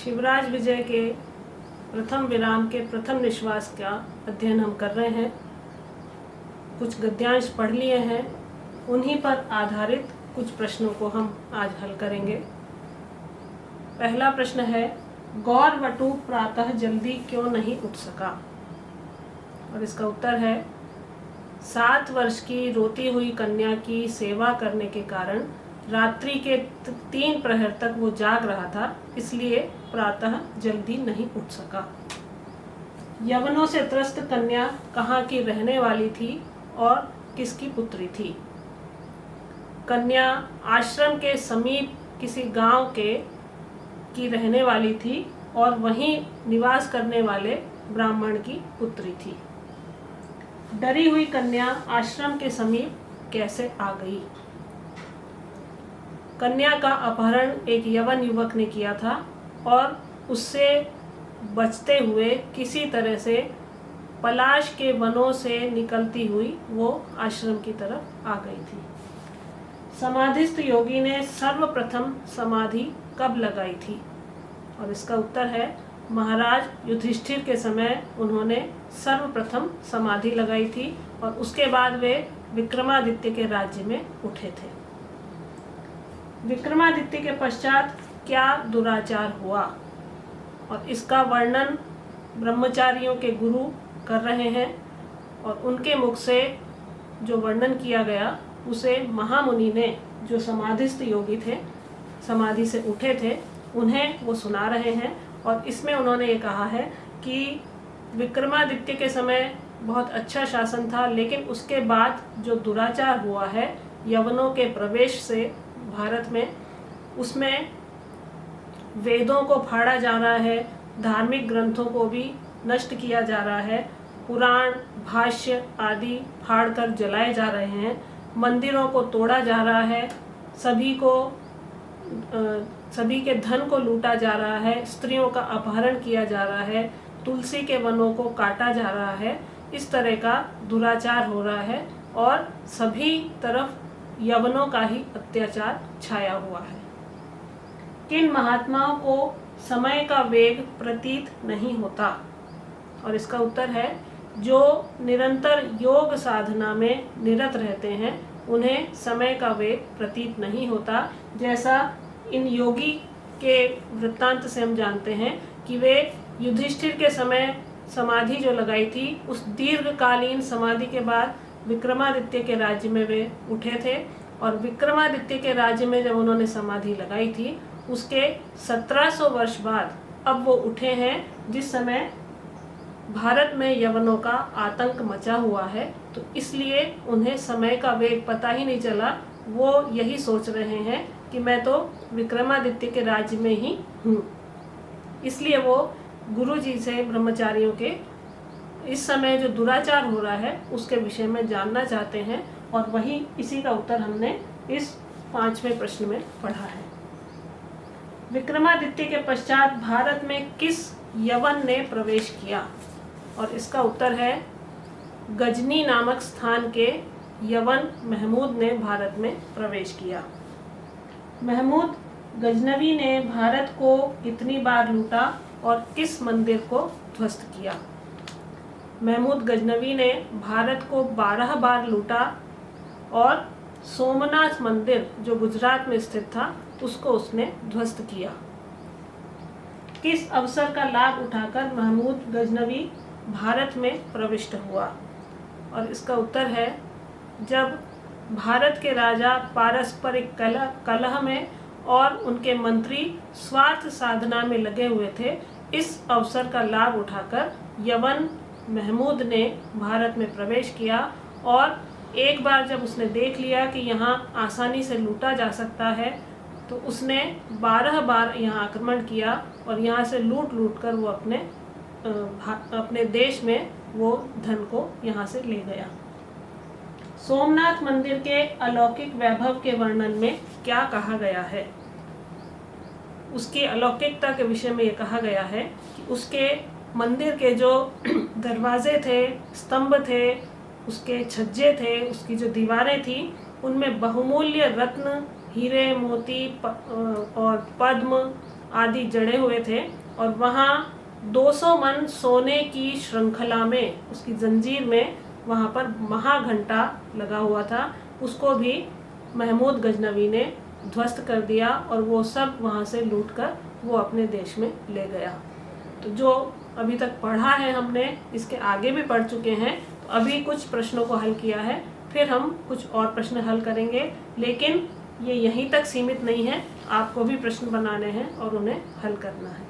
शिवराज विजय के प्रथम विराम के प्रथम निश्वास का अध्ययन हम कर रहे हैं। कुछ गद्यांश पढ़ लिए हैं, उन्हीं पर आधारित कुछ प्रश्नों को हम आज हल करेंगे। पहला प्रश्न है, गौरवटु प्रातः जल्दी क्यों नहीं उठ सका? और इसका उत्तर है, 7 वर्ष की रोती हुई कन्या की सेवा करने के कारण रात्रि के 3 प्रहर तक वो जाग रहा था, इसलिए प्रातः जल्दी नहीं उठ सका। यवनों से त्रस्त कन्या कहाँ की रहने वाली थी और किसकी पुत्री थी? कन्या आश्रम के समीप किसी गांव की रहने वाली थी और वहीं निवास करने वाले ब्राह्मण की पुत्री थी। डरी हुई कन्या आश्रम के समीप कैसे आ गई? कन्या का अपहरण एक यवन युवक ने किया था और उससे बचते हुए किसी तरह से पलाश के वनों से निकलती हुई वो आश्रम की तरफ आ गई थी। समाधिस्थ योगी ने सर्वप्रथम समाधि कब लगाई थी? और इसका उत्तर है, महाराज युधिष्ठिर के समय उन्होंने सर्वप्रथम समाधि लगाई थी और उसके बाद वे विक्रमादित्य के राज्य में उठे थे। विक्रमादित्य के पश्चात क्या दुराचार हुआ? और इसका वर्णन ब्रह्मचारियों के गुरु कर रहे हैं और उनके मुख से जो वर्णन किया गया उसे महामुनि ने, जो समाधिस्थ योगी थे, समाधि से उठे थे, उन्हें वो सुना रहे हैं। और इसमें उन्होंने ये कहा है कि विक्रमादित्य के समय बहुत अच्छा शासन था, लेकिन उसके बाद जो दुराचार हुआ है यवनों के प्रवेश से भारत में, उसमें वेदों को फाड़ा जा रहा है, धार्मिक ग्रंथों को भी नष्ट किया जा रहा है, पुराण भाष्य आदि फाड़कर जलाए जा रहे हैं, मंदिरों को तोड़ा जा रहा है, सभी के धन को लूटा जा रहा है, स्त्रियों का अपहरण किया जा रहा है, तुलसी के वनों को काटा जा रहा है। इस तरह का दुराचार हो रहा है और सभी तरफ यवनों का ही अत्याचार छाया हुआ है। किन महात्माओं को समय का वेग प्रतीत नहीं होता? और इसका उत्तर है, जो निरंतर योग साधना में निरत रहते हैं उन्हें समय का वेग प्रतीत नहीं होता। जैसा इन योगी के वृत्तांत से हम जानते हैं कि वे युधिष्ठिर के समय समाधि जो लगाई थी, उस दीर्घकालीन समाधि के बाद विक्रमादित्य के राज्य में वे उठे थे और विक्रमादित्य के राज्य में जब उन्होंने समाधि लगाई थी उसके 1700 वर्ष बाद अब वो उठे हैं, जिस समय भारत में यवनों का आतंक मचा हुआ है। तो इसलिए उन्हें समय का वेग पता ही नहीं चला। वो यही सोच रहे हैं कि मैं तो विक्रमादित्य के राज्य में ही हूँ। इसलिए वो गुरु जी से ब्रह्मचारियों के इस समय जो दुराचार हो रहा है उसके विषय में जानना चाहते हैं और वही इसी का उत्तर हमने इस 5वें प्रश्न में पढ़ा है। विक्रमादित्य के पश्चात भारत में किस यवन ने प्रवेश किया? और इसका उत्तर है, गजनी नामक स्थान के यवन महमूद ने भारत में प्रवेश किया। महमूद गजनवी ने भारत को कितनी बार लूटा और किस मंदिर को ध्वस्त किया? महमूद गजनवी ने भारत को 12 बार लूटा और सोमनाथ मंदिर जो गुजरात में स्थित था उसको उसने ध्वस्त किया। किस अवसर का लाभ उठाकर महमूद गजनवी भारत में प्रविष्ट हुआ? और इसका उत्तर है, जब भारत के राजा पारस्परिक कलह में और उनके मंत्री स्वार्थ साधना में लगे हुए थे, इस अवसर का लाभ उठाकर यवन महमूद ने भारत में प्रवेश किया और एक बार जब उसने देख लिया कि यहाँ आसानी से लूटा जा सकता है तो उसने 12 बार यहाँ आक्रमण किया और यहाँ से लूट कर वो अपने देश में वो धन को यहाँ से ले गया। सोमनाथ मंदिर के अलौकिक वैभव के वर्णन में क्या कहा गया है? उसकी अलौकिकता के विषय में ये कहा गया है कि उसके मंदिर के जो दरवाजे थे, स्तंभ थे, उसके छज्जे थे, उसकी जो दीवारें थी, उनमें बहुमूल्य रत्न, हीरे, मोती और पद्म आदि जड़े हुए थे और वहाँ 200 मन सोने की श्रृंखला में, उसकी जंजीर में वहाँ पर महाघंटा लगा हुआ था, उसको भी महमूद गजनवी ने ध्वस्त कर दिया और वो सब वहाँ से लूटकर वो अपने देश में ले गया। तो जो अभी तक पढ़ा है हमने, इसके आगे भी पढ़ चुके हैं। तो अभी कुछ प्रश्नों को हल किया है, फिर हम कुछ और प्रश्न हल करेंगे, लेकिन ये यहीं तक सीमित नहीं है, आपको भी प्रश्न बनाने हैं और उन्हें हल करना है।